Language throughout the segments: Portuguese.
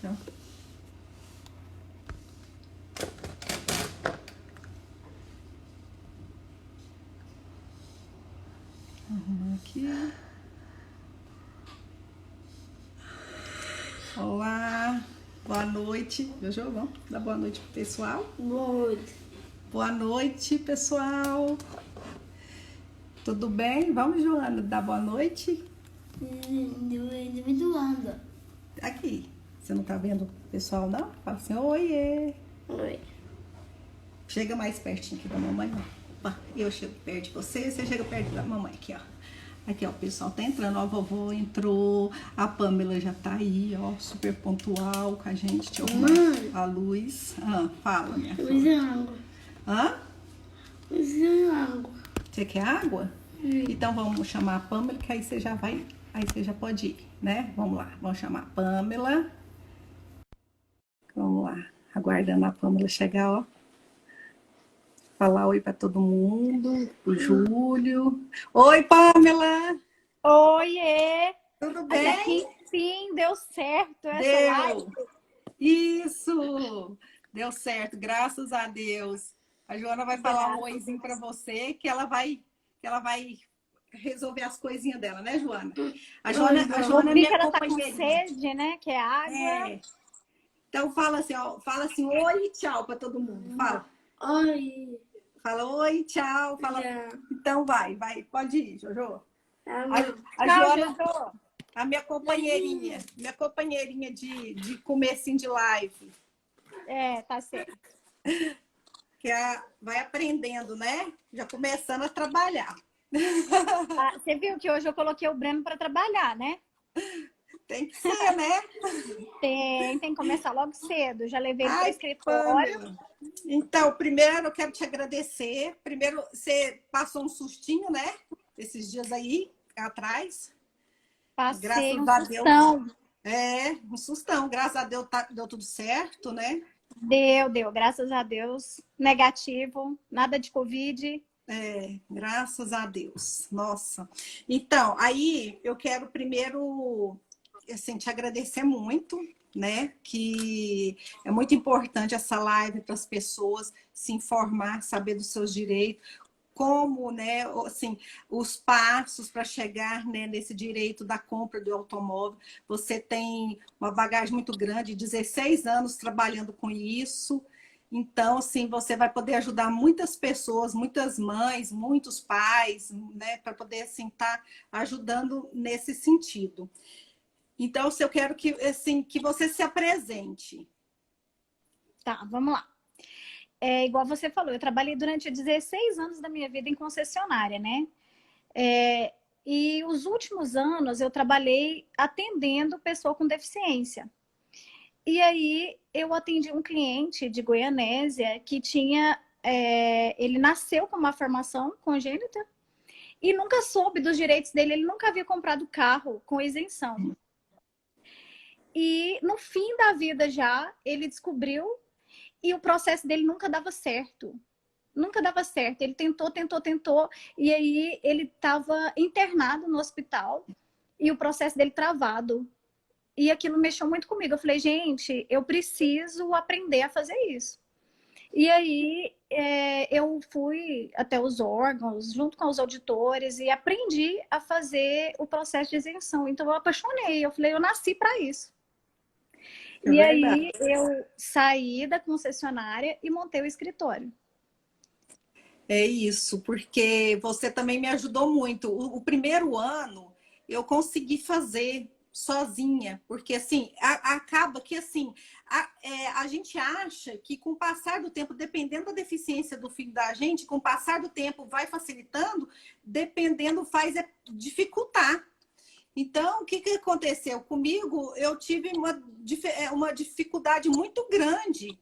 Aqui, ó. Arrumar aqui. Olá, boa noite. Jojo, vamos dar boa noite pro pessoal? Boa noite. Boa noite, pessoal. Tudo bem? Vamos, Joana, dar boa noite? Individuando. Aqui. Você não tá vendo o pessoal, não? Fala assim, oiê. Oi. Chega mais pertinho aqui da mamãe, ó. Opa, eu chego perto de você chega perto da mamãe aqui, ó. Aqui, ó, o pessoal tá entrando, ó, a vovó entrou, a Pamela já tá aí, ó, super pontual com a gente. Deixa eu arrumar a luz. Fala, minha filha. Luz e água. Hã? Luz e água. Você quer água? Então vamos chamar a Pamela, que aí você já vai, aí você já pode ir, né? Vamos lá, vamos chamar a Pamela. Vamos lá, aguardando a Pamela chegar, ó. Falar oi pra todo mundo, o Júlio. Oi, Pamela! Oiê! Tudo Até bem? que enfim deu certo essa Deu! live. Isso! Deu certo, graças a Deus. A Joana vai falar um oizinho pra você, que ela vai resolver as coisinhas dela, né, Joana? A Joana é Vi que minha ela tá com companheirinha. sede, né? Que é água. É. Então fala assim, ó, fala assim, oi e tchau pra todo mundo. Fala. Oi. Fala oi, tchau. Fala. Então vai, pode ir, Jojo. A Tchau, Joana, Jojo. a minha companheirinha de comecinho de live. É, tá certo. Que vai aprendendo, né? Já começando a trabalhar. Ah, você viu que hoje eu coloquei o Breno para trabalhar, né? Tem que ser, né? Tem que começar logo cedo. Já levei ele para Ai, escritório. Pamela. Então, primeiro eu quero te agradecer. Primeiro, você passou um sustinho, né? Esses dias aí, atrás. Passei um Graças a sustão. Deus. Um sustão. Graças a Deus deu tudo certo, né? Deu. Graças a Deus. Negativo. Nada de Covid. Graças a Deus. Nossa. Então, aí eu quero primeiro, assim, te agradecer muito, né? Que é muito importante essa live para as pessoas se informar, saber dos seus direitos, como, né, assim, os passos para chegar, né, nesse direito da compra do automóvel. Você tem uma bagagem muito grande, 16 anos trabalhando com isso. Então, assim, você vai poder ajudar muitas pessoas, muitas mães, muitos pais, né, para poder, assim, estar ajudando nesse sentido. Então, eu quero que, assim, que você se apresente. Tá, vamos lá. É igual você falou, eu trabalhei durante 16 anos da minha vida em concessionária, né? E os últimos anos eu trabalhei atendendo pessoa com deficiência. E aí eu atendi um cliente de Goianésia que tinha, ele nasceu com uma formação congênita e nunca soube dos direitos dele, ele nunca havia comprado carro com isenção. E no fim da vida já, ele descobriu e o processo dele nunca dava certo. Nunca dava certo. Ele tentou. E aí ele estava internado no hospital e o processo dele travado. E aquilo mexeu muito comigo. Eu falei, gente, eu preciso aprender a fazer isso. E aí eu fui até os órgãos, junto com os auditores, e aprendi a fazer o processo de isenção. Então eu apaixonei. Eu falei, eu nasci para isso. E aí eu saí da concessionária e montei o escritório. É isso, porque você também me ajudou muito. O primeiro ano eu consegui fazer sozinha, porque assim, acaba que assim, a gente acha que com o passar do tempo, dependendo da deficiência do filho da gente, com o passar do tempo vai facilitando, dependendo faz dificultar. Então, o que aconteceu comigo? Eu tive uma dificuldade muito grande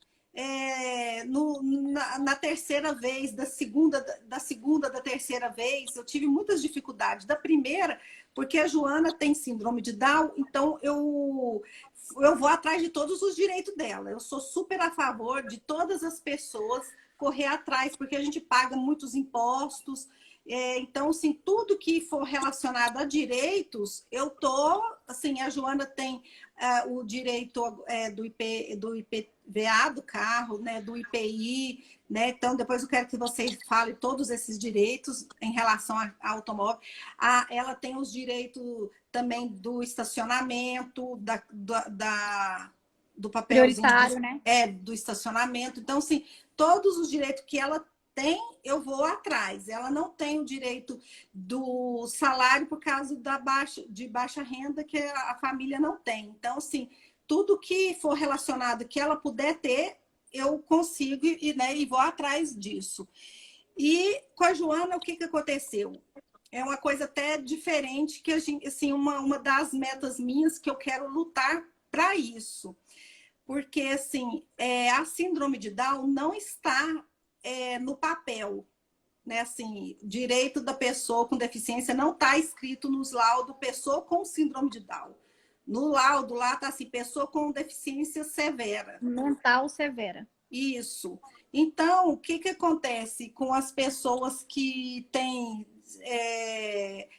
na terceira vez, da segunda, da terceira vez. Eu tive muitas dificuldades. Da primeira, porque a Joana tem síndrome de Down, então eu vou atrás de todos os direitos dela. Eu sou super a favor de todas as pessoas correr atrás, porque a gente paga muitos impostos. Então, assim, tudo que for relacionado a direitos, eu tô, assim, a Joana tem o direito do IPVA do carro, né, do IPI, né? Então, depois eu quero que vocês falem todos esses direitos em relação ao automóvel. Ela tem os direitos também do estacionamento, do papelzinho Prioritário, né? do estacionamento. Então, assim, todos os direitos que ela tem, eu vou atrás. Ela não tem o direito do salário por causa de baixa renda que a família não tem. Então, assim, tudo que for relacionado que ela puder ter, eu consigo e vou atrás disso. E com a Joana, o que aconteceu? É uma coisa até diferente que a gente, assim, uma das metas minhas que eu quero lutar para isso. Porque, assim, a síndrome de Down não está no papel, né? Assim, direito da pessoa com deficiência não está escrito nos laudos pessoa com síndrome de Down. No laudo lá está assim, pessoa com deficiência severa. Mental severa. Isso. Então, o que acontece com as pessoas que têm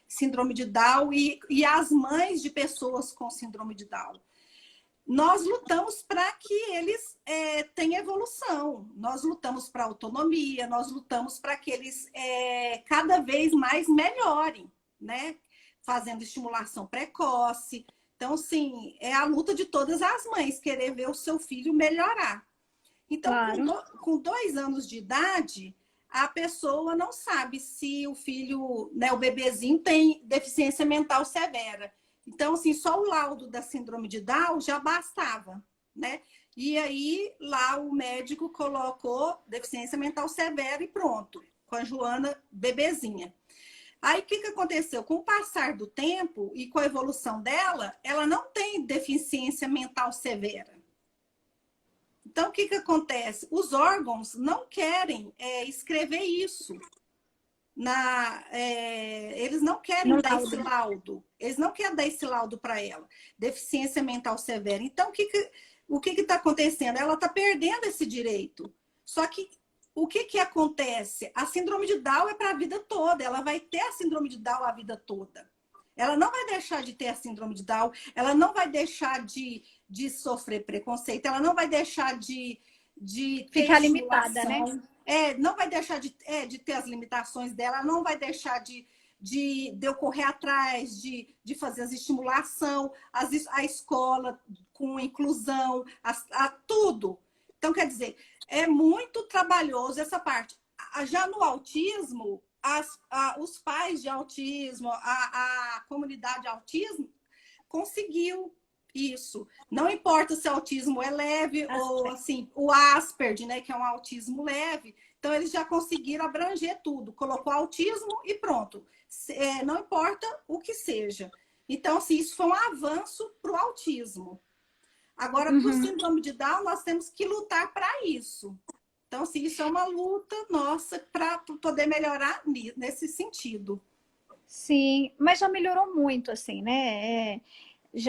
síndrome de Down e as mães de pessoas com síndrome de Down? Nós lutamos para que eles tenham evolução, nós lutamos para autonomia, nós lutamos para que eles cada vez mais melhorem, né? Fazendo estimulação precoce. Então, sim, é a luta de todas as mães, querer ver o seu filho melhorar. Então, claro. Com 2 anos de idade, a pessoa não sabe se o filho, né, o bebezinho tem deficiência mental severa. Então, assim, só o laudo da síndrome de Down já bastava, né? E aí, lá o médico colocou deficiência mental severa e pronto, com a Joana bebezinha. Aí, o que aconteceu? Com o passar do tempo e com a evolução dela, ela não tem deficiência mental severa. Então, o que acontece? Os órgãos não querem escrever isso. Eles não querem dar esse laudo. Eles não querem dar esse laudo para ela. Deficiência mental severa. Então, o que está acontecendo? Ela está perdendo esse direito. Só que o que acontece? A síndrome de Down é para a vida toda. Ela vai ter a síndrome de Down a vida toda. Ela não vai deixar de ter a síndrome de Down. Ela não vai deixar de sofrer preconceito. Ela não vai deixar de ter ficar limitada, né? Não vai deixar de ter as limitações dela, não vai deixar de eu correr atrás, de fazer as estimulação, a escola com inclusão, tudo. Então, quer dizer, é muito trabalhoso essa parte. Já no autismo, os pais de autismo, a comunidade de autismo conseguiu isso. Não importa se o autismo é leve ou assim, o Asperger, né, que é um autismo leve. Então, eles já conseguiram abranger tudo. Colocou autismo e pronto. Não importa o que seja. Então, assim, isso foi um avanço para o autismo. Agora, para o síndrome de Down, nós temos que lutar para isso. Então, assim, isso é uma luta nossa para poder melhorar nesse sentido. Sim, mas já melhorou muito, assim, né?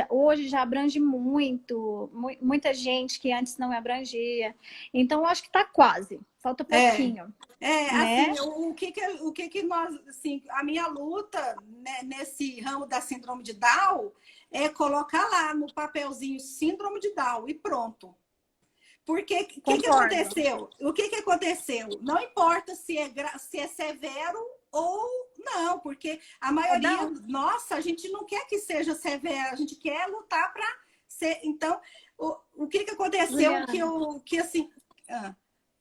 Hoje já abrange muita gente que antes não abrangia. Então, eu acho que está quase, falta pouquinho. Né? Assim, o que nós, assim, a minha luta, né, nesse ramo da síndrome de Down é colocar lá no papelzinho síndrome de Down e pronto. Porque o que aconteceu? O que aconteceu? Não importa se é severo ou não, porque a maioria, nossa, a gente não quer que seja severa, a gente quer lutar para ser. Então, o que aconteceu? Juliana, que assim.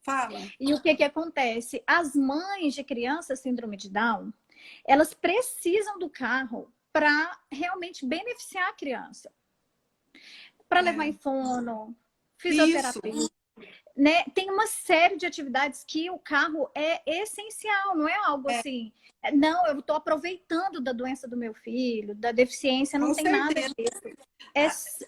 Fala. E o que acontece? As mães de crianças síndrome de Down, elas precisam do carro para realmente beneficiar a criança. Para levar em fono, fisioterapia. Né? Tem uma série de atividades que o carro é essencial, não é algo assim. Não, eu estou aproveitando da doença do meu filho, da deficiência, não tem nada disso.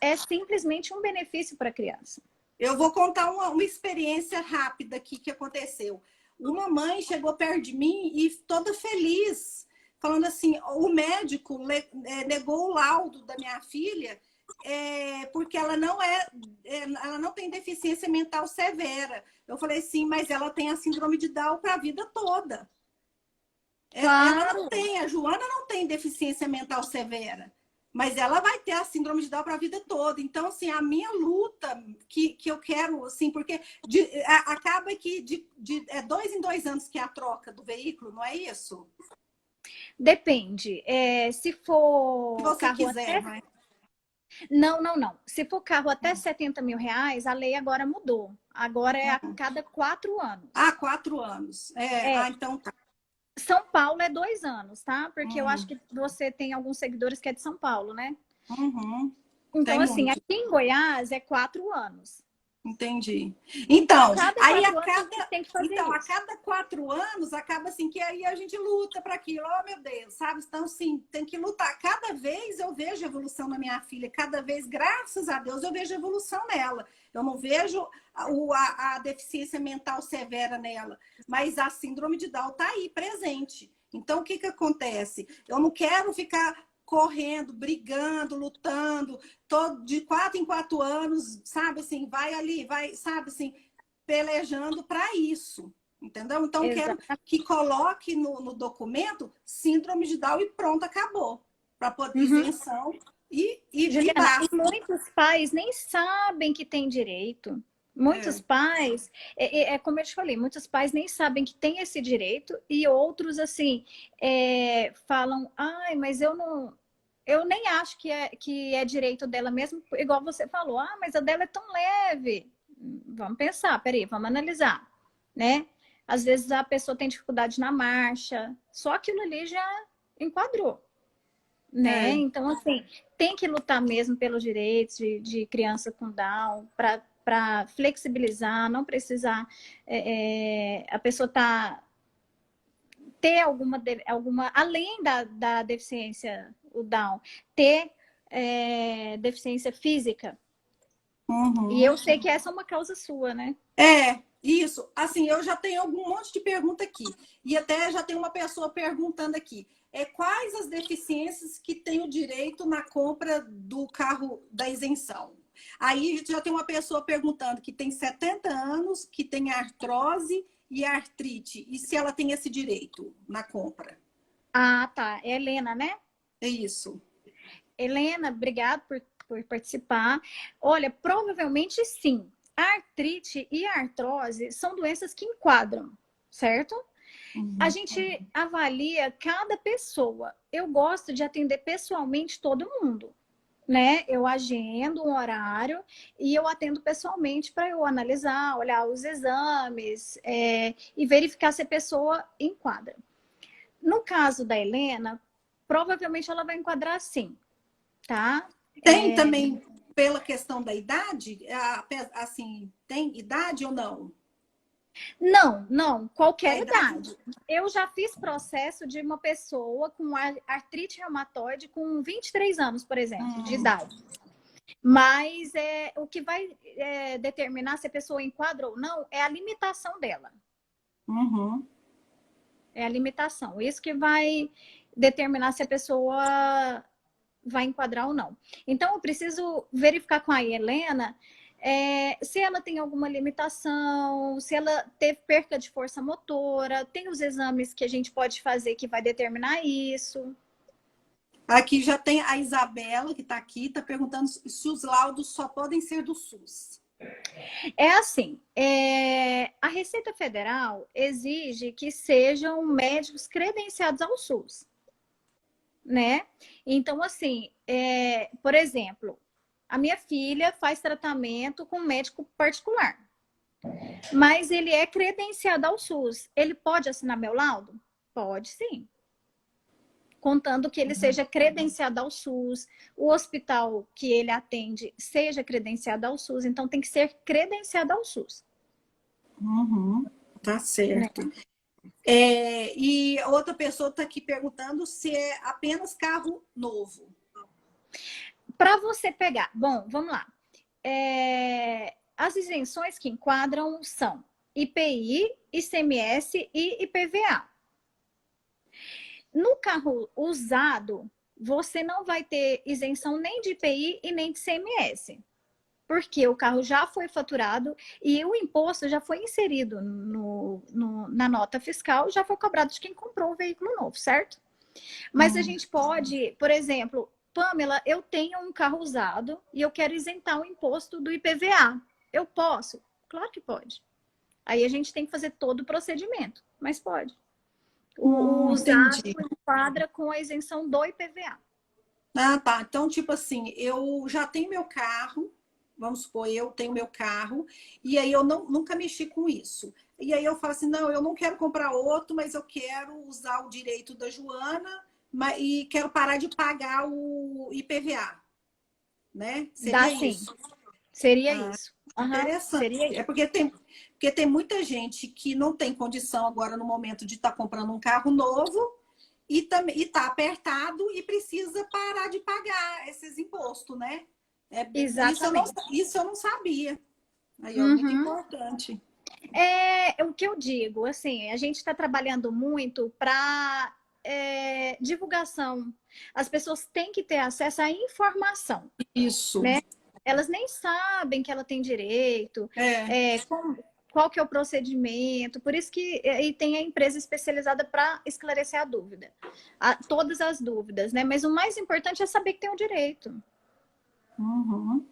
É simplesmente um benefício para a criança. Eu vou contar uma experiência rápida aqui que aconteceu. Uma mãe chegou perto de mim e toda feliz, falando assim, o médico negou o laudo da minha filha porque ela não tem deficiência mental severa. Eu falei, sim, mas ela tem a síndrome de Down para a vida toda. Ela não Claro. tem, a Joana não tem deficiência mental severa, mas ela vai ter a síndrome de Down para a vida toda. Então, assim, a minha luta que eu quero, assim, porque acaba que é 2 em 2 anos que é a troca do veículo, não é isso? Depende. Se Se for você carro quiser, até. não é? Não, não, não. Se for carro até 70 mil reais, a lei agora mudou. Agora é a cada 4 anos. 4 anos. É, Então tá. São Paulo é 2 anos, tá? Porque eu acho Hum, que você tem alguns seguidores que é de São Paulo, né? uhum. Então, Tem assim, muito. aqui em Goiás é 4 anos. Entendi. Então, Cada aí 4 anos a gente tem que fazer a isso. cada 4 anos acaba assim que aí a gente luta para aquilo. Oh, meu Deus, sabe? Então, sim, tem que lutar. Cada vez eu vejo evolução na minha filha, cada vez, graças a Deus, eu vejo evolução nela. Eu não vejo a deficiência mental severa nela, mas a síndrome de Down está aí, presente. Então, o que que acontece? Eu não quero ficar correndo, brigando, lutando, todo de 4 em 4 anos, sabe assim, vai ali, vai, sabe assim, pelejando para isso, entendeu? Então quero Exato. que coloque no documento síndrome de Down e pronto, acabou, para poder Uhum. isenção e Juliana, e basta. muitos pais nem sabem que tem direito. Muitos É. pais, como eu te falei, muitos pais nem sabem que tem esse direito e outros, assim, falam, ai, mas eu nem acho que é direito dela mesmo, igual você falou, mas a dela é tão leve. Vamos pensar, peraí, vamos analisar, né? Às vezes a pessoa tem dificuldade na marcha, só aquilo ali já enquadrou, né? É. Então, assim, tem que lutar mesmo pelos direitos de criança com Down, para flexibilizar, não precisar a pessoa ter alguma além da deficiência, o Down, ter deficiência física. E Uhum. eu sei que essa é uma causa sua, né? Isso. Assim, eu já tenho algum monte de pergunta aqui. E até já tem uma pessoa perguntando aqui. Quais as deficiências que tem o direito na compra do carro da isenção? Aí já tem uma pessoa perguntando que tem 70 anos, que tem artrose e artrite. E se ela tem esse direito na compra? Ah, tá. É Helena, né? É isso. Helena, obrigado por participar. Olha, provavelmente sim. A artrite e a artrose são doenças que enquadram, certo? A Uhum. gente avalia cada pessoa. Eu gosto de atender pessoalmente todo mundo, né? Eu agendo um horário e eu atendo pessoalmente para eu analisar, olhar os exames e verificar se a pessoa enquadra. No caso da Helena, provavelmente ela vai enquadrar sim, tá? Tem também, pela questão da idade, assim, tem idade ou não? Não, não, A qualquer idade. idade. Eu já fiz processo de uma pessoa com artrite reumatoide com 23 anos, por exemplo, de Hum, idade. Mas o que vai determinar se a pessoa enquadra ou não é a limitação dela. uhum. É a limitação. Isso que vai determinar se a pessoa vai enquadrar ou não. Então, eu preciso verificar com a Helena se ela tem alguma limitação, se ela teve perca de força motora, tem os exames que a gente pode fazer que vai determinar isso. Aqui já tem a Isabela, que está aqui, está perguntando se os laudos só podem ser do SUS. É assim, a Receita Federal exige que sejam médicos credenciados ao SUS, né? Então, assim, por exemplo, a minha filha faz tratamento com um médico particular, mas ele é credenciado ao SUS. Ele pode assinar meu laudo? Pode, sim. Contando que ele seja credenciado ao SUS, o hospital que ele atende seja credenciado ao SUS, então tem que ser credenciado ao SUS. Uhum, tá Né? certo. E outra pessoa está aqui perguntando se é apenas carro novo. Para você pegar, bom, vamos lá. As isenções que enquadram são IPI, ICMS e IPVA. No carro usado, você não vai ter isenção nem de IPI e nem de ICMS. porque o carro já foi faturado e o imposto já foi inserido na nota fiscal, já foi cobrado de quem comprou o veículo novo, certo? Mas a gente pode, por exemplo, Pamela, eu tenho um carro usado e eu quero isentar o imposto do IPVA. Eu posso? Claro que pode. Aí a gente tem que fazer todo o procedimento, mas pode. O usado Entendi. enquadra com a isenção do IPVA. Ah, tá. Então, tipo assim, eu já tenho meu carro, vamos supor, eu tenho meu carro, e aí eu nunca mexi com isso. E aí eu falo assim, não, eu não quero comprar outro, mas eu quero usar o direito da Joana e quero parar de pagar o IPVA, né? Dá Seria sim. isso? Seria isso. Seria Interessante. É isso. porque tem muita gente que não tem condição agora no momento de estar comprando um carro novo e está apertado e precisa parar de pagar esses impostos, né? Exatamente. Isso eu não sabia. Aí, ó, muito Uhum. importante. É o que eu digo, assim, a gente está trabalhando muito para divulgação. As pessoas têm que ter acesso à informação, Isso. né? Elas nem sabem que ela tem direito, É. qual que é o procedimento. Por isso que e tem a empresa especializada para esclarecer a dúvida, todas as dúvidas, né? Mas o mais importante é saber que tem o direito. Uhum.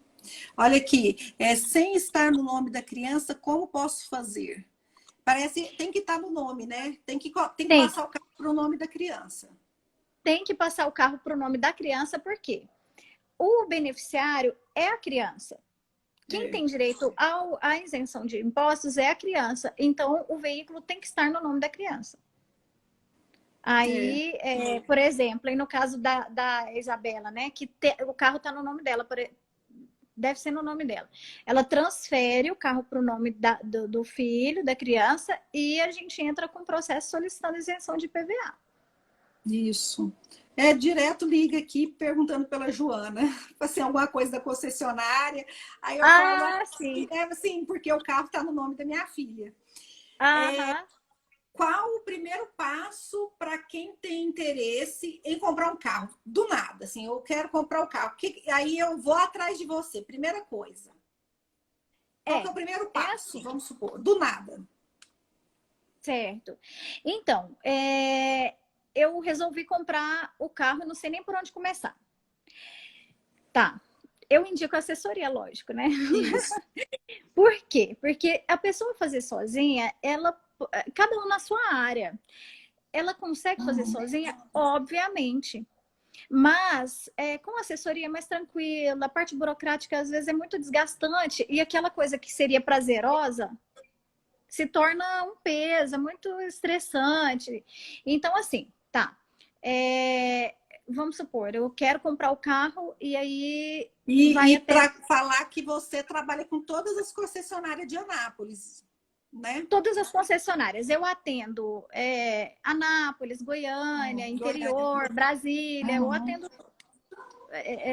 Olha aqui, sem estar no nome da criança, como posso fazer? Parece, tem que estar no nome, né? Tem que passar o carro para o nome da criança. Tem que passar o carro para o nome da criança, por quê? O beneficiário é a criança. Quem tem direito à isenção de impostos é a criança. Então, o veículo tem que estar no nome da criança. Aí, por exemplo, aí no caso da Isabela, né? O carro está no nome dela, deve ser no nome dela. Ela transfere o carro para o nome do filho, da criança, e a gente entra com o processo solicitando isenção de IPVA. Isso. Direto liga aqui perguntando pela Joana, assim, alguma coisa da concessionária. Aí eu falo, Sim. Sim, porque o carro está no nome da minha filha. Aham. Qual o primeiro passo para quem tem interesse em comprar um carro? Do nada, assim, eu quero comprar o carro. Aí eu vou atrás de você, primeira coisa. Qual que é o primeiro passo, assim. vamos supor? Do nada. Certo. Então, eu resolvi comprar o carro, não sei nem por onde começar. Tá. Eu indico assessoria, lógico, né? Isso. Por quê? Porque a pessoa fazer sozinha, cada um na sua área. Ela consegue fazer sozinha? Obviamente. Mas com assessoria é mais tranquila, a parte burocrática às vezes é muito desgastante e aquela coisa que seria prazerosa se torna um peso, é muito estressante. Então, assim, tá. Vamos supor, eu quero comprar o carro e aí E para falar que você trabalha com todas as concessionárias de Anápolis, né? Todas as concessionárias. Eu atendo Anápolis, Goiânia, interior, Brasília, eu atendo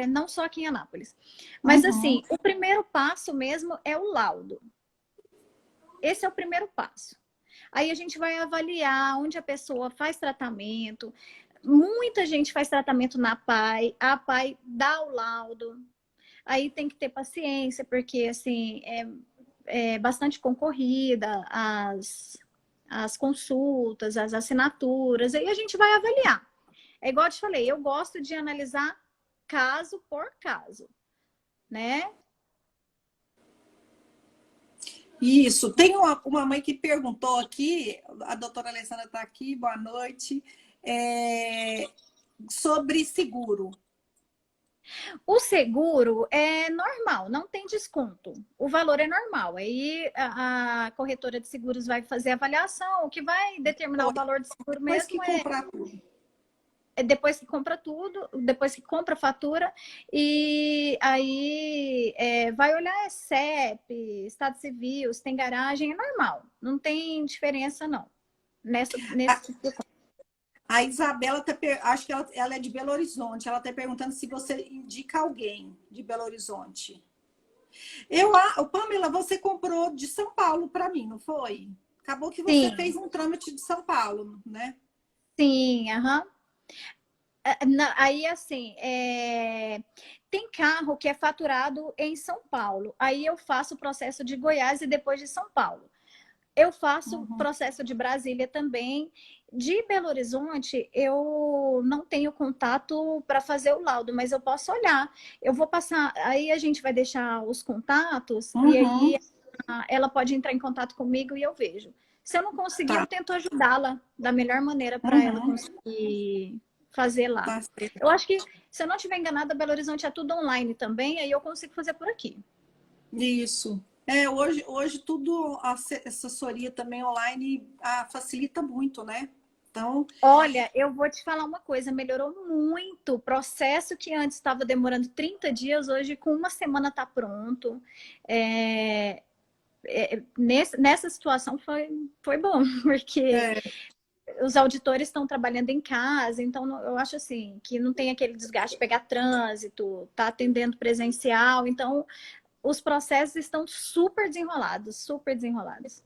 não só aqui em Anápolis. Mas, assim, o primeiro passo mesmo é o laudo. Esse é o primeiro passo. Aí a gente vai avaliar onde a pessoa faz tratamento. Muita gente faz tratamento na PAI, a PAI dá o laudo. Aí tem que ter paciência, porque assim é bastante concorrida as consultas, as assinaturas, aí a gente vai avaliar. É igual eu te falei, eu gosto de analisar caso por caso, né? Isso. Tem uma mãe que perguntou aqui, a doutora Alessandra está aqui, boa noite, sobre seguro. O seguro é normal, não tem desconto. O valor é normal. Aí a corretora de seguros vai fazer a avaliação. O que vai determinar o valor do seguro mesmo depois que compra tudo, depois que compra a fatura, e aí vai olhar CEP, Estado Civil, se tem garagem, é normal. Não tem diferença, não. Nesse tipo de coisa. A Isabela, acho que ela é de Belo Horizonte. Ela está perguntando se você indica alguém de Belo Horizonte. Pamela, você comprou de São Paulo para mim, não foi? Acabou que você fez um trâmite de São Paulo, né? Sim, aham. Aí, assim, tem carro que é faturado em São Paulo. Aí eu faço o processo de Goiás e depois de São Paulo. Eu faço Uhum. processo de Brasília também. De Belo Horizonte, eu não tenho contato para fazer o laudo, mas eu posso olhar. Eu vou passar, aí a gente vai deixar os contatos e aí Uhum. ela pode entrar em contato comigo e eu vejo. Se eu não conseguir, eu Tá. tento ajudá-la da melhor maneira para ela Uhum. conseguir fazer lá. Tá certo. Eu acho que, se eu não estiver enganada, Belo Horizonte é tudo online também, aí eu consigo fazer por aqui. Isso. Hoje tudo, a assessoria também online facilita muito, né? Então, Olha, eu vou te falar uma coisa, melhorou muito. O processo que antes estava demorando 30 dias, hoje com uma semana está pronto. Nessa situação foi bom, porque é, os auditores estão trabalhando em casa, então eu acho assim que não tem aquele desgaste de pegar trânsito, tá atendendo presencial, então os processos estão super desenrolados, super desenrolados.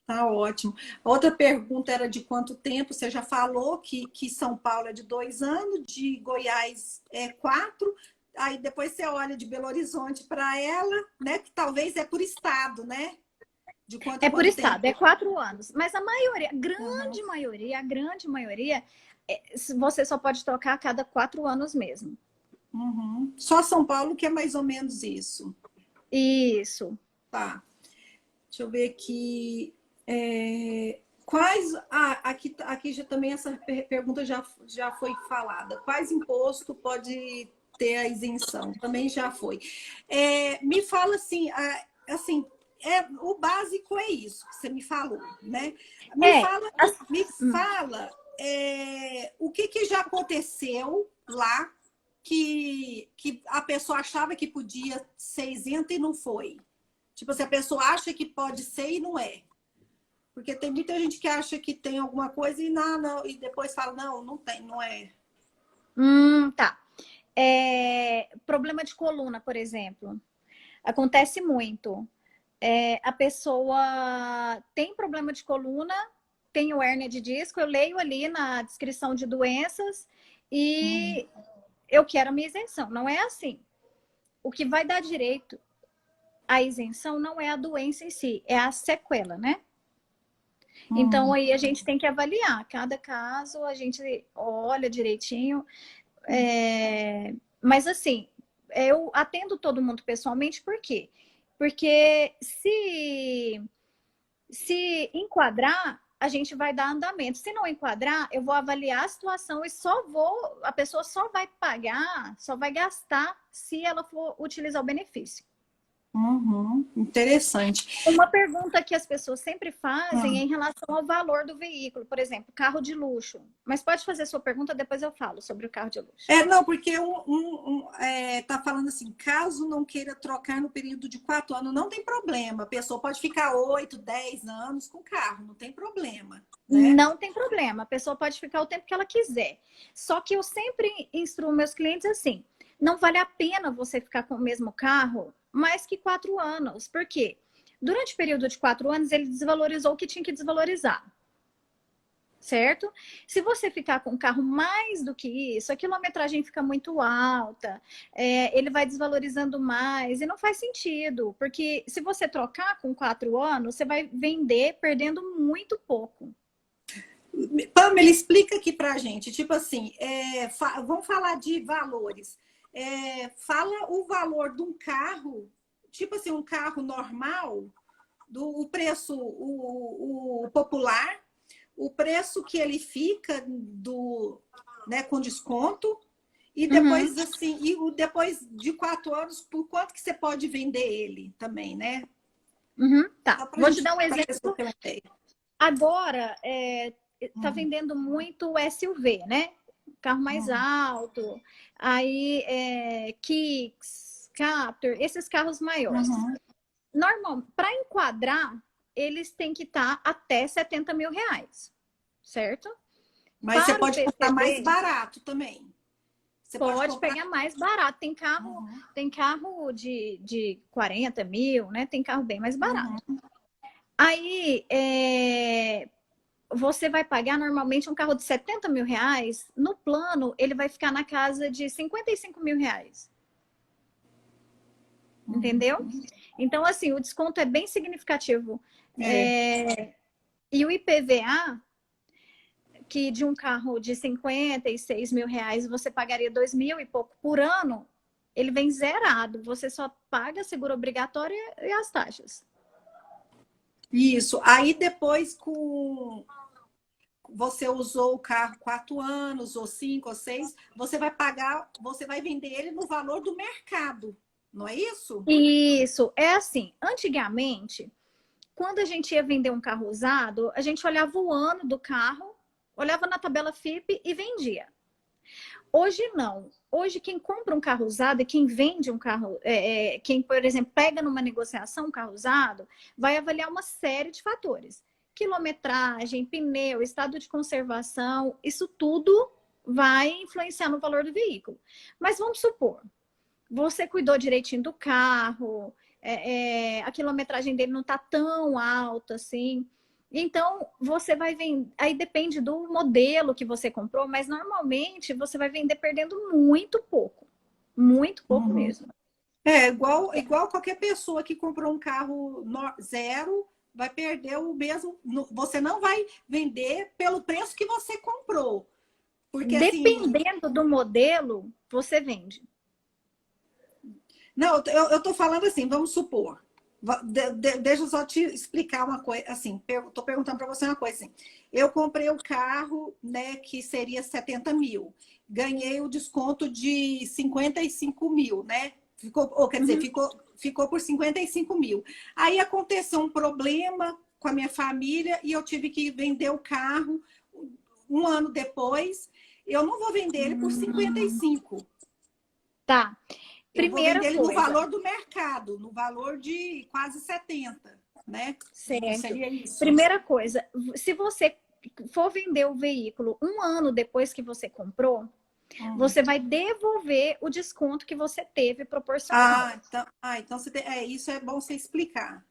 tá ótimo. Outra pergunta era de quanto tempo? Você já falou que São Paulo é de 2 anos, de Goiás é 4. Aí depois você olha de Belo Horizonte para ela, né? Que talvez é por estado, né? De quanto em É por quanto estado, é tempo. 4 anos. Mas a maioria, Uhum. a grande maioria, você só pode trocar a cada 4 anos mesmo. Uhum. Só São Paulo que é mais ou menos isso. Isso. Tá. Deixa eu ver aqui. Quais. Aqui já também essa pergunta já foi falada. Quais imposto pode ter a isenção? Também já foi. Me fala assim, assim, o básico é isso que você me falou, né? Me É, fala, me fala o que já aconteceu lá que a pessoa achava que podia ser isenta e não foi. Tipo, se a pessoa acha que pode ser e não é. Porque tem muita gente que acha que tem alguma coisa e não, e depois fala, não, não tem, não é. tá. Problema de coluna, por exemplo. Acontece muito. A pessoa tem problema de coluna, tem hérnia de disco, eu leio ali na descrição de doenças e eu quero a minha isenção. Não é assim. O que vai dar direito à isenção não é a doença em si, é a sequela, né? Então aí a gente tem que avaliar. Cada caso a gente olha direitinho. Mas assim, eu atendo todo mundo pessoalmente, por quê? Porque se enquadrar, a gente vai dar andamento. Se não enquadrar, eu vou avaliar a situação e a pessoa só vai pagar, só vai gastar se ela for utilizar o benefício. Interessante. Uma pergunta que as pessoas sempre fazem é Hum. em relação ao valor do veículo, por exemplo, carro de luxo. Mas pode fazer sua pergunta, depois eu falo sobre o carro de luxo. Não, porque tá falando assim, caso não queira trocar no período de 4 anos, não tem problema. A pessoa pode ficar 8, 10 anos com o carro, não tem problema, né? Não tem problema, a pessoa pode ficar o tempo que ela quiser. Só que eu sempre instruo meus clientes assim: não vale a pena você ficar com o mesmo carro mais que 4 anos. Por quê? Durante o período de 4 anos, ele desvalorizou o que tinha que desvalorizar. Certo? Se você ficar com o carro mais do que isso, a quilometragem fica muito alta, ele vai desvalorizando mais e não faz sentido, porque se você trocar com 4 anos, você vai vender perdendo muito pouco. Pamela, explica aqui pra gente, tipo assim, vamos falar de valores. Fala o valor de um carro, tipo assim, um carro normal, o preço, o popular, o preço que ele fica né, com desconto, e depois assim, depois de 4 anos, por quanto que você pode vender ele também, né? Tá, vou te dar um exemplo. Agora, tá vendendo muito SUV, né? Carro mais alto, aí Kicks, Captur, esses carros maiores. Normal, para enquadrar, eles têm que estar até 70 mil reais, certo? Mas você pode comprar mais barato também. Você pode pegar mais barato. Tem carro de 40 mil, né? Tem carro bem mais barato. Aí, você vai pagar normalmente um carro de 70 mil reais, no plano ele vai ficar na casa de 55 mil reais. Entendeu? Então, assim, o desconto é bem significativo. E o IPVA, que de um carro de 56 mil reais você pagaria 2 mil e pouco por ano, ele vem zerado. Você só paga seguro obrigatório e as taxas. Isso. Aí depois você usou o carro 4 anos, ou 5, ou 6, você vai pagar, você vai vender ele no valor do mercado, não é isso? Isso, é assim. Antigamente, quando a gente ia vender um carro usado, a gente olhava o ano do carro, olhava na tabela FIPE e vendia. Hoje não. Hoje quem compra um carro usado e quem vende um carro, quem, por exemplo, pega numa negociação um carro usado, vai avaliar uma série de fatores. Quilometragem, pneu, estado de conservação, isso tudo vai influenciar no valor do veículo. Mas vamos supor, você cuidou direitinho do carro, a quilometragem dele não está tão alta assim. Então, você vai vender. Aí depende do modelo que você comprou, mas normalmente você vai vender perdendo muito pouco. Muito pouco mesmo. Igual qualquer pessoa que comprou um carro zero, vai perder o mesmo. Você não vai vender pelo preço que você comprou. Porque, dependendo do modelo, você vende. Não, eu tô falando assim, vamos supor. Deixa eu só te explicar uma coisa, assim, tô perguntando para você uma coisa, assim. Eu comprei o carro, né, que seria 70 mil. Ganhei o desconto de 55 mil, né? Quer dizer, ficou por 55 mil. Aí aconteceu um problema com a minha família e eu tive que vender o carro um ano depois. Eu não vou vender ele por 55. Tá. Eu vou vender ele no coisa. valor do mercado, no valor de quase 70, né? Certo. Seria isso. Primeira coisa, se você for vender o veículo um ano depois que você comprou, você vai devolver o desconto que você teve proporcional. Então você isso é bom você explicar.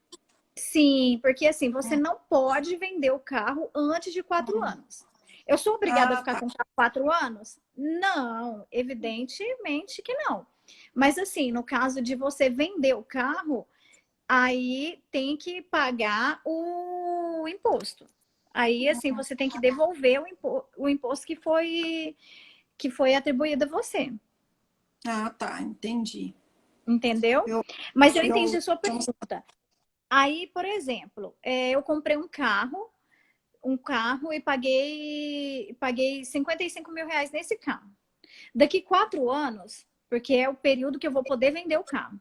Sim, porque assim, você não pode vender o carro antes de 4 anos. Eu sou obrigada a ficar com o carro 4 anos? Não, evidentemente que não. Mas assim, no caso de você vender o carro, aí tem que pagar o imposto. Aí, assim, você tem que devolver o imposto que foi atribuído a você. Ah, tá, entendi. Entendeu? Mas eu entendi a sua pergunta. Aí, por exemplo, eu comprei um carro e paguei 55 mil reais nesse carro. Daqui 4 anos, porque é o período que eu vou poder vender o carro.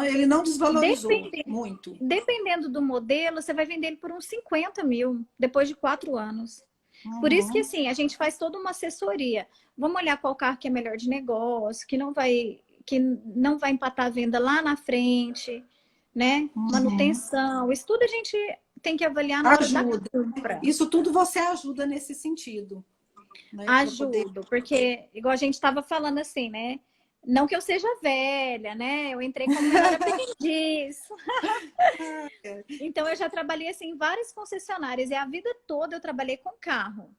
Ele não desvalorizou muito. Dependendo do modelo, você vai vender ele por uns 50 mil depois de 4 anos. Por isso que, assim, a gente faz toda uma assessoria. Vamos olhar qual carro que é melhor de negócio, que não vai empatar a venda lá na frente, né? Manutenção. Isso tudo a gente tem que avaliar na hora da compra. Isso tudo você ajuda nesse sentido. Né? Ajudo, porque, igual a gente estava falando assim, né? Não que eu seja velha, né? Eu entrei como melhor aprendiz. Então, eu já trabalhei assim, em várias concessionárias. E a vida toda eu trabalhei com carro.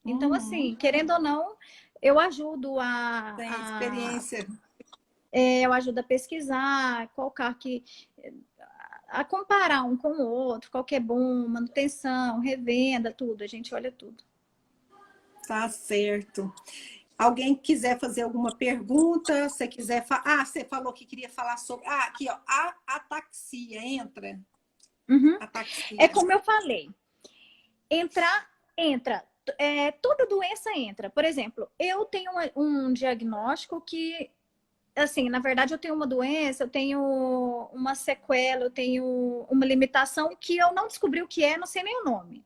Então, assim, querendo ou não, eu ajudo Tem experiência. Eu ajudo a pesquisar qual carro que... A comparar um com o outro, qual que é bom, manutenção, revenda, tudo. A gente olha tudo. Tá certo. Alguém quiser fazer alguma pergunta, se quiser falar. Você falou que queria falar sobre. Aqui, ó, a ataxia entra. Ataxia. É como eu falei. Entra. Toda doença entra. Por exemplo, eu tenho um diagnóstico que, assim, na verdade, eu tenho uma doença, eu tenho uma sequela, eu tenho uma limitação que eu não descobri o que é, não sei nem o nome.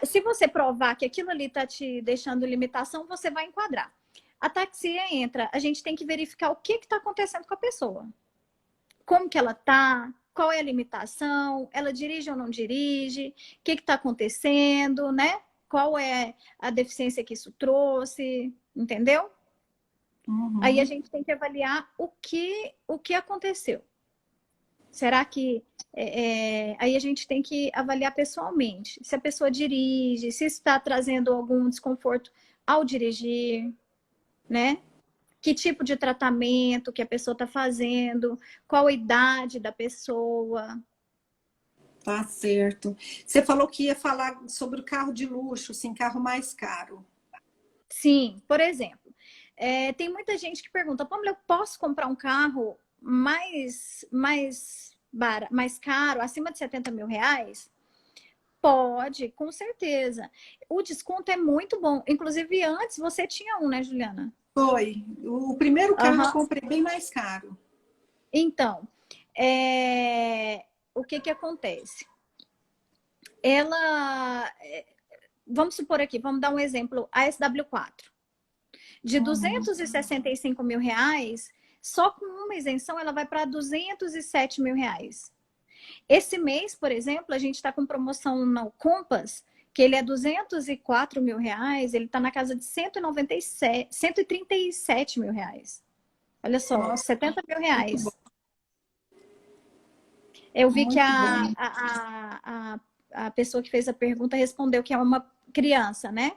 Se você provar que aquilo ali está te deixando limitação, você vai enquadrar. A ataxia entra, a gente tem que verificar o que está acontecendo com a pessoa. Como que ela está, qual é a limitação, ela dirige ou não dirige, o que está acontecendo, né? Qual é a deficiência que isso trouxe, entendeu? Aí a gente tem que avaliar o que aconteceu. Será que... aí a gente tem que avaliar pessoalmente. Se a pessoa dirige, se isso está trazendo algum desconforto ao dirigir, né? Que tipo de tratamento que a pessoa está fazendo, qual a idade da pessoa. Tá certo. Você falou que ia falar sobre o carro de luxo, assim, carro mais caro. Sim, por exemplo, tem muita gente que pergunta, Pamela, eu posso comprar um carro mais caro, acima de 70 mil reais? Pode, com certeza. O desconto é muito bom. Inclusive, antes você tinha um, né, Juliana? Foi. O primeiro carro eu Aham. comprei bem mais caro. Então, o que que acontece? Ela, vamos supor aqui, vamos dar um exemplo, a SW4. De Uhum. 265 mil reais, só com uma isenção ela vai para 207 mil reais. Esse mês, por exemplo, a gente está com promoção no Compass, que ele é 204 mil reais, ele está na casa de 197, 137 mil reais. Olha só, Nossa, 70 mil muito bom. reais. Eu vi que Muito bom. a pessoa que fez a pergunta respondeu que é uma criança, né?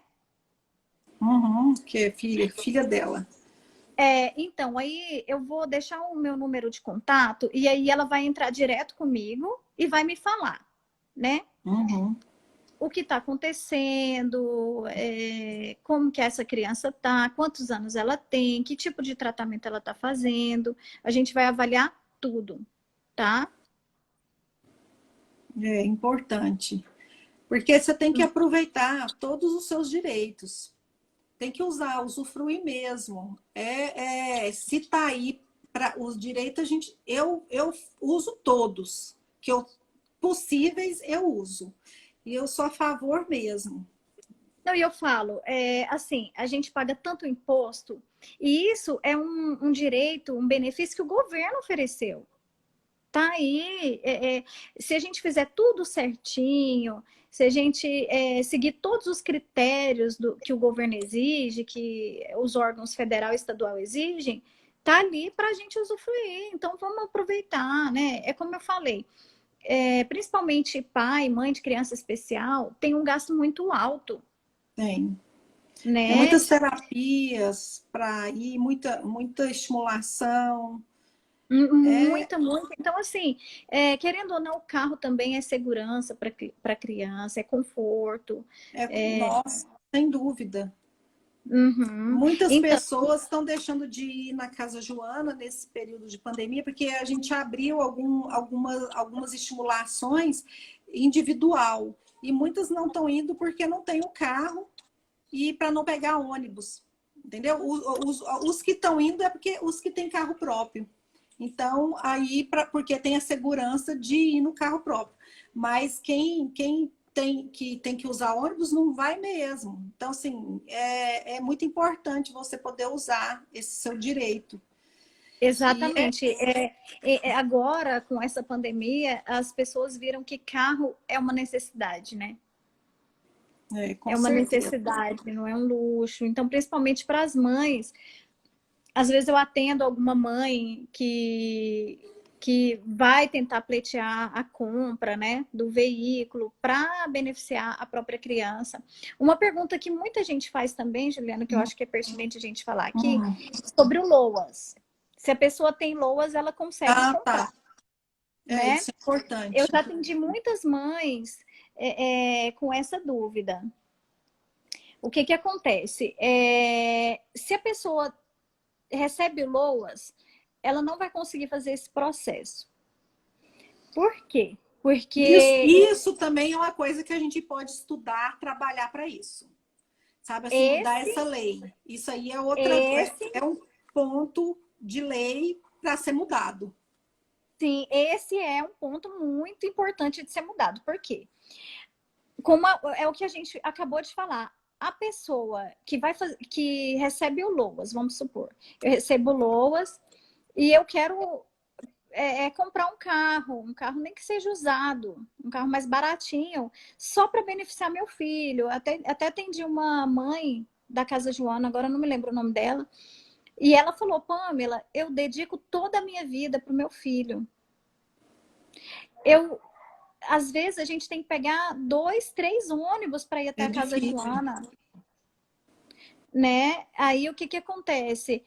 Uhum, que é filha dela. Então, aí eu vou deixar o meu número de contato e aí ela vai entrar direto comigo e vai me falar, né? Uhum. O que está acontecendo, como que essa criança tá, quantos anos ela tem, que tipo de tratamento ela está fazendo. A gente vai avaliar tudo, tá? É importante. Porque você tem que aproveitar todos os seus direitos. Tem que usar, usufruir mesmo. Se tá aí para os direitos, eu uso todos. Que eu possíveis, eu uso. E eu sou a favor mesmo. Não, e eu falo, assim, a gente paga tanto imposto, e isso é um direito, um benefício que o governo ofereceu. Tá aí, se a gente fizer tudo certinho, se a gente seguir todos os critérios que o governo exige, que os órgãos federal e estadual exigem, tá ali para a gente usufruir. Então vamos aproveitar, né? É como eu falei, principalmente pai, mãe de criança especial, tem um gasto muito alto, Tem. Tem né? muitas terapias para ir, muita estimulação. É, Muita, muita. Então, assim, querendo ou não, o carro também é segurança para a criança, é conforto. nossa, sem dúvida. Uhum. Muitas Então, pessoas estão deixando de ir na Casa Joana nesse período de pandemia, porque a gente abriu algumas estimulações individual. E muitas não estão indo porque não tem o carro e para não pegar ônibus. Entendeu? Os que estão indo é porque os que têm carro próprio. Então, aí, porque tem a segurança de ir no carro próprio. Mas quem tem que usar ônibus não vai mesmo. Então, assim, é muito importante você poder usar esse seu direito. E exatamente. Agora, com essa pandemia, as pessoas viram que carro é uma necessidade, né? com É uma certeza. necessidade, não é um luxo. Então, principalmente para as mães, às vezes eu atendo alguma mãe que vai tentar pleitear a compra, né, do veículo para beneficiar a própria criança. Uma pergunta que muita gente faz também, Juliana, que eu acho que é pertinente a gente falar aqui, Uhum. sobre o LOAS. Se a pessoa tem LOAS, ela consegue Ah, comprar, tá. né? Isso é Eu importante. já atendi muitas mães com essa dúvida. O que que acontece? Se a pessoa recebe o LOAS, ela não vai conseguir fazer esse processo. Por quê? Porque Isso também é uma coisa que a gente pode estudar, trabalhar para isso. Sabe, assim, mudar esse, essa lei. Isso aí esse, é um ponto de lei para ser mudado. sim, esse é um ponto muito importante de ser mudado. Por quê? É o que a gente acabou de falar. A pessoa que recebe o LOAS, vamos supor, eu recebo o LOAS e eu quero comprar um carro nem que seja usado, um carro mais baratinho, só para beneficiar meu filho. Até atendi uma mãe da Casa Joana, agora eu não me lembro o nome dela, e ela falou, Pamela, eu dedico toda a minha vida para o meu filho. Às vezes a gente tem que pegar 2, 3 ônibus para ir até É a casa difícil. Joana, né? Aí o que que acontece?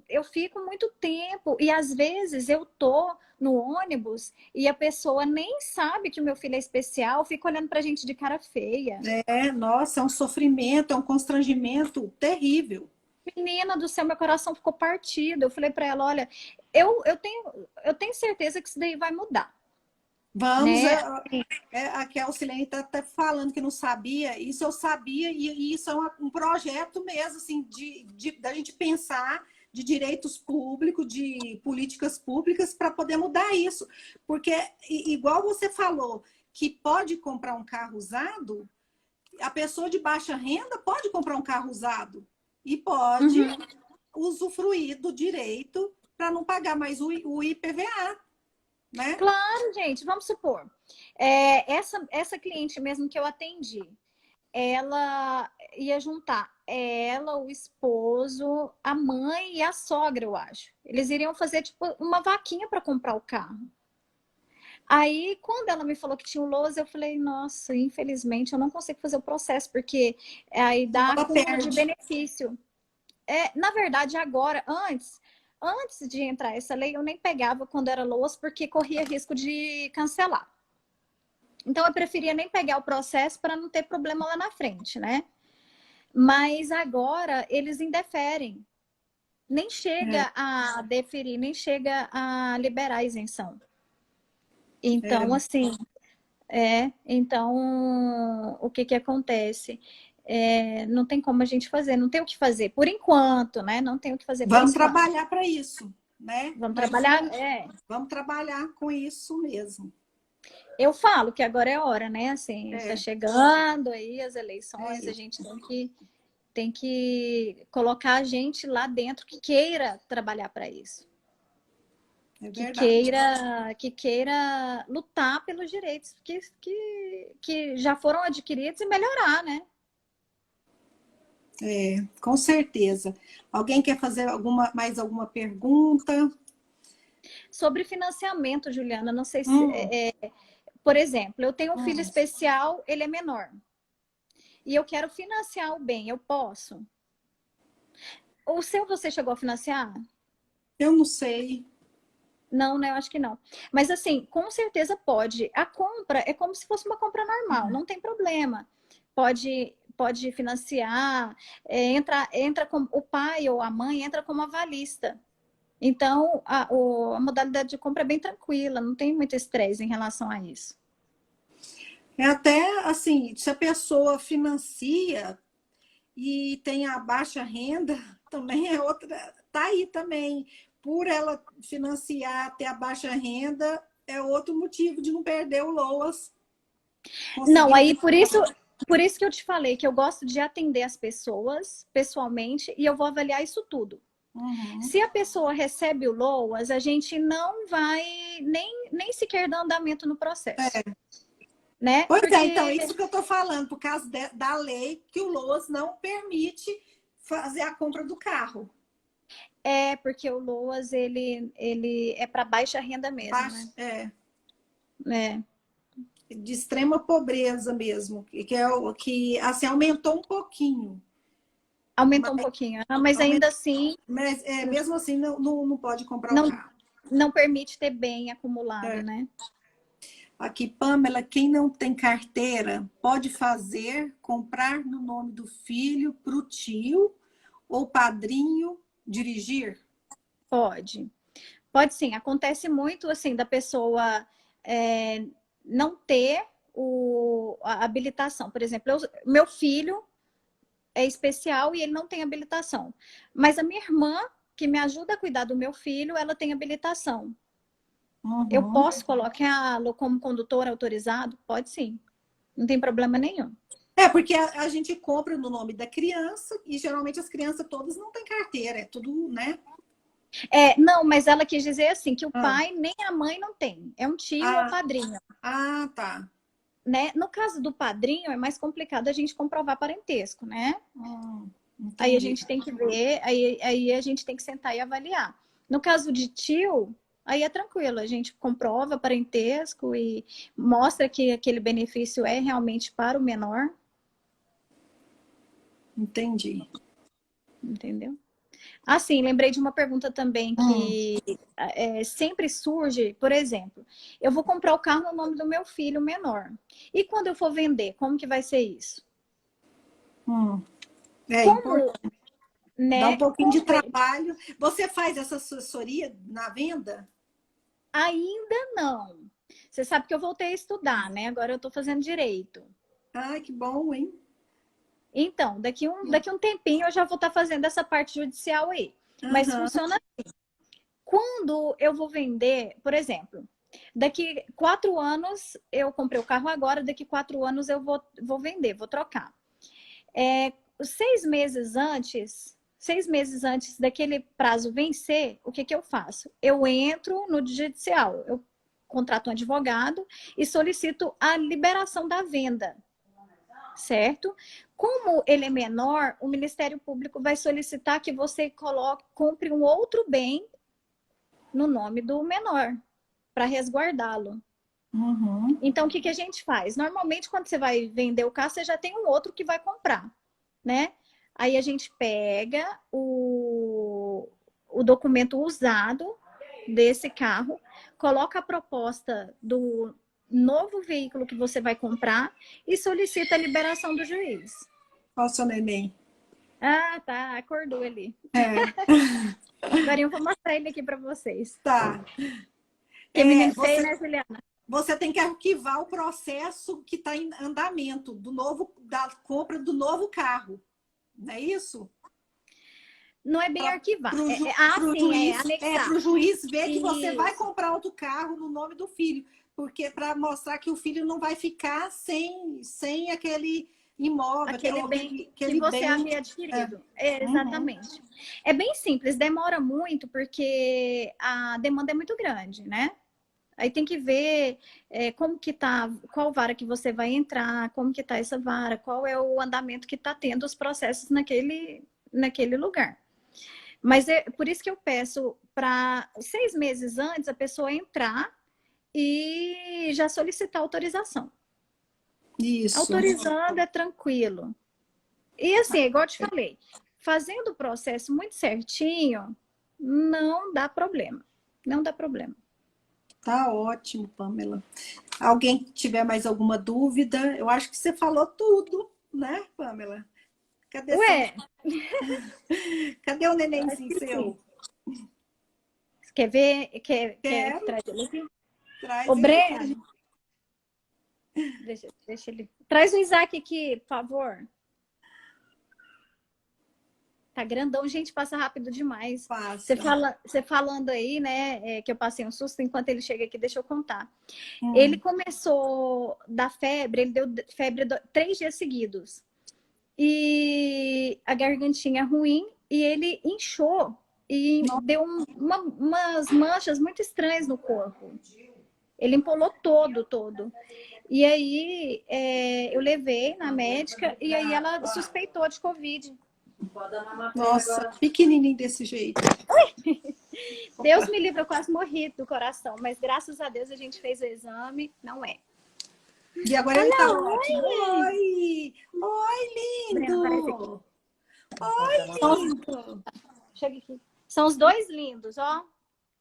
Eu fico muito tempo e às vezes eu tô no ônibus e a pessoa nem sabe que o meu filho é especial, fica olhando pra gente de cara feia. Nossa, é um sofrimento, é um constrangimento terrível. Menina do céu, meu coração ficou partido. Eu falei pra ela, olha, eu tenho certeza que isso daí vai mudar, Vamos, né? aqui a Silene está até falando que não sabia, isso eu sabia, e isso é um projeto mesmo, assim, da gente pensar de direitos públicos, de políticas públicas para poder mudar isso. Porque, igual você falou, que pode comprar um carro usado, a pessoa de baixa renda pode comprar um carro usado e pode Uhum. usufruir do direito para não pagar mais o IPVA, né? Claro, gente, vamos supor. Essa cliente mesmo que eu atendi, ela ia juntar ela, o esposo, a mãe e a sogra, eu acho. Eles iriam fazer tipo uma vaquinha para comprar o carro. Aí, quando ela me falou que tinha o LOAS, eu falei, nossa, infelizmente eu não consigo fazer o processo, porque aí dá Ela acúmulo de perde. benefício. Na verdade, agora, antes de entrar essa lei, eu nem pegava quando era LOAS, porque corria risco de cancelar. Então, eu preferia nem pegar o processo para não ter problema lá na frente, né? Mas agora eles indeferem. Nem É, chega a deferir, nem chega a liberar a isenção. Então, é. assim, então, o que que acontece? Não tem como a gente fazer, não tem o que fazer, por enquanto, né? Não tem o que fazer por Vamos enquanto. trabalhar para isso, né? Vamos Mas trabalhar, vamos trabalhar com isso mesmo. eu falo que agora é hora, né? Assim, está É, chegando aí as é eleições, a isso. gente tem que colocar a gente lá dentro que queira trabalhar para isso. É Que verdade. queira lutar pelos direitos que já foram adquiridos e melhorar, né? Com certeza. Alguém quer fazer mais alguma pergunta? Sobre financiamento, Juliana, não sei se. Hum, Por exemplo, eu tenho um filho hum. especial, ele é menor. E eu quero financiar o bem, eu posso? O seu você chegou a financiar? Eu não sei. Não, né? Eu acho que não. Mas assim, com certeza pode. A compra é como se fosse uma compra normal, não tem problema. Pode financiar, entra com o pai ou a mãe entra como avalista. Então, a modalidade de compra é bem tranquila, não tem muito estresse em relação a isso. É até assim, se a pessoa financia e tem a baixa renda, também é outra. Tá aí também. Por ela financiar, ter a baixa renda, é outro motivo de não perder o LOAS. Não, Conseguir. aí por isso que eu te falei que eu gosto de atender as pessoas pessoalmente e eu vou avaliar isso tudo. Uhum. Se a pessoa recebe o LOAS, a gente não vai nem sequer dar andamento no processo, né? Pois é, então, Porque isso que eu estou falando, por causa da lei que o LOAS não permite fazer a compra do carro. porque o LOAS ele é para baixa renda mesmo, né? É. De extrema pobreza mesmo, que é o que assim, aumentou um pouquinho. Aumentou um Mas, pouquinho, mas ainda assim mas mesmo assim não pode comprar o não, carro. não permite ter bem acumulado, É. né? Aqui, Pamela, quem não tem carteira pode comprar no nome do filho para o tio ou padrinho dirigir? Pode. Pode sim, acontece muito assim da pessoa não ter a habilitação. Por exemplo, meu filho é especial e ele não tem habilitação. Mas a minha irmã, que me ajuda a cuidar do meu filho, ela tem habilitação. Eu Uhum. posso colocá-lo como condutor autorizado? Pode sim, não tem problema nenhum. Porque a gente compra no nome da criança e geralmente as crianças todas não têm carteira, é tudo, né? Não, mas ela quis dizer assim, que o Ah, pai nem a mãe não tem. É um tio ou ah, padrinho. tá. Né? No caso do padrinho, é mais complicado a gente comprovar parentesco, né? Aí a Entendi. gente tem que ver, aí a gente tem que sentar e avaliar. No caso de tio, Aí é tranquilo, a gente comprova parentesco e mostra que aquele benefício é realmente para o menor. Entendi. Entendeu? Assim, lembrei de uma pergunta também que sempre surge, por exemplo, eu vou comprar o carro no nome do meu filho menor. E quando eu for vender, como que vai ser isso? É Como, importante. Dá um né? pouquinho de trabalho. Você faz essa assessoria na venda? Ainda não. Você sabe que eu voltei a estudar, né? Agora eu estou fazendo direito. Ai, que bom, hein? Então, daqui um tempinho eu já vou estar fazendo essa parte judicial aí. Mas funciona assim. Quando eu vou vender, por exemplo, daqui 4 anos eu comprei o carro agora, daqui 4 anos eu vou vender, vou trocar. 6 meses antes daquele prazo vencer, o que eu faço? Eu entro no judicial, eu contrato um advogado e solicito a liberação da venda, certo? Como ele é menor, o Ministério Público vai solicitar que você compre um outro bem no nome do menor, para resguardá-lo. Então, o que a gente faz? Normalmente, quando você vai vender o carro, você já tem um outro que vai comprar, né? Aí a gente pega o documento usado desse carro, coloca a proposta do novo veículo que você vai comprar e solicita a liberação do juiz. Olha o seu neném. Ah, tá. Acordou ali. Agora eu vou mostrar ele aqui para vocês. Tá. Que menino feio, né, Juliana? Você tem que arquivar o processo que está em andamento da compra do novo carro. Não é isso? Não é bem arquivar. Para o Anexar. juiz ver que você Isso. vai comprar outro carro no nome do filho. Porque para mostrar que o filho não vai ficar sem aquele imóvel, aquele bem que você havia adquirido. Exatamente. É bem simples, demora muito porque a demanda é muito grande, né? Aí tem que ver como que tá, qual vara que você vai entrar, como que tá essa vara, qual é o andamento que está tendo os processos naquele lugar. Mas é por isso que eu peço para 6 meses antes a pessoa entrar e já solicitar autorização. Isso. Autorizando é tranquilo. E assim, igual eu te falei, fazendo o processo muito certinho, não dá problema. Não dá problema. Tá ótimo, Pamela. Alguém tiver mais alguma dúvida? Eu acho que você falou tudo, né, Pamela? Cadê Cadê o nenenzinho seu? Quer ver? Quer trazer ele aqui? Traz Ô, Breno. Deixa ele. Traz o Isaac aqui, por favor. Tá grandão, gente, passa rápido demais. Você falando aí, né, que eu passei um susto enquanto ele chega aqui, deixa eu contar. Ele começou da febre, ele deu febre 3 dias seguidos. E a gargantinha ruim, e ele inchou e deu umas manchas muito estranhas no corpo. Ele empolou todo. E aí eu levei na médica e aí ela suspeitou de Covid. Nossa, pequenininho desse jeito. Deus me livre, eu quase morri do coração, mas graças a Deus a gente fez o exame, não é. E agora ele tá ótimo. Oi, lindo! Oi, lindo! Chega aqui. São os 2 lindos, ó.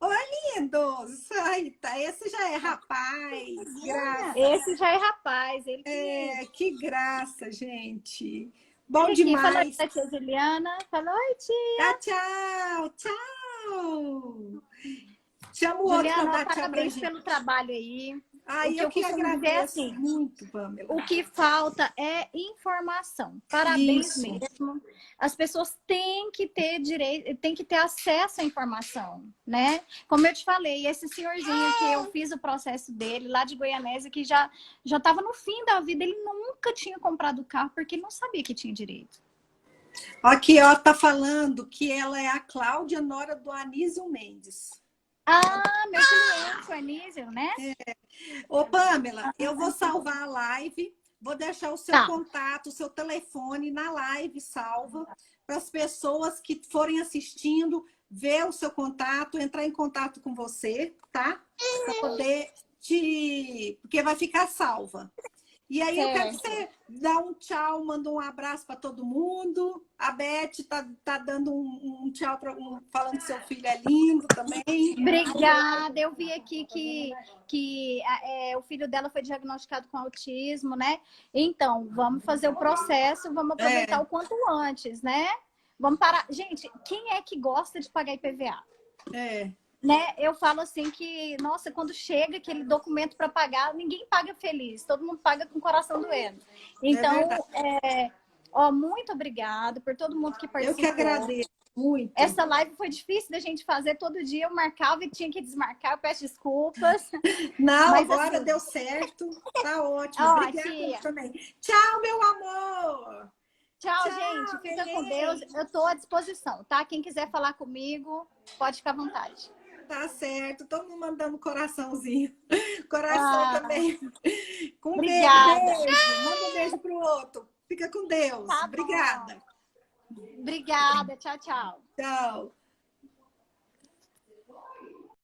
Oi, lindos! Ai, tá. Esse já é rapaz. Graça. Esse já é rapaz. Ele que graça, gente. Bom aqui, demais. fala da tia Juliana. Fala, oi, tia. Tchau. Chama o Juliana, outro para dar tchau parabéns pelo trabalho aí. Ai, eu que agradeço assim, muito, Pamela. O que falta é informação. Parabéns mesmo. As pessoas têm que ter direito, têm que ter acesso à informação, né? Como eu te falei, esse senhorzinho que eu fiz o processo dele lá de Goianésia, que já estava no fim da vida, ele nunca tinha comprado o carro porque ele não sabia que tinha direito. Aqui, ó, tá falando que ela é a Cláudia, nora do Anísio Mendes. Ah, meu cliente, o Anísio, né? Ô, Pamela, eu vou salvar a live, vou deixar o seu contato, o seu telefone na live salva, para as pessoas que forem assistindo ver o seu contato, entrar em contato com você, tá? Para poder porque vai ficar salva. E aí eu quero que você dá um tchau, manda um abraço para todo mundo. A Beth tá dando um tchau, falando que seu filho é lindo também. Obrigada. Eu vi aqui que o filho dela foi diagnosticado com autismo, né? Então, vamos fazer o processo, vamos aproveitar o quanto antes, né? Vamos parar. Gente, quem é que gosta de pagar IPVA? Né? Eu falo assim que, nossa, quando chega aquele documento para pagar, ninguém paga feliz, todo mundo paga com o coração doendo. Então, muito obrigada por todo mundo que participou. Eu que agradeço muito. Essa live foi difícil da gente fazer todo dia, eu marcava e tinha que desmarcar, eu peço desculpas. Não, mas agora assim, deu certo, tá ótimo. Obrigada tia. também. Tchau, meu amor! Tchau, gente. Fica com Deus. Eu estou à disposição, tá? Quem quiser falar comigo, pode ficar à vontade. Tá certo. Todo mundo mandando coraçãozinho. Coração também. Com obrigada. Beijo. Manda um beijo pro outro. Fica com Deus. Tá obrigada. Obrigada. Tchau, tchau. Tchau.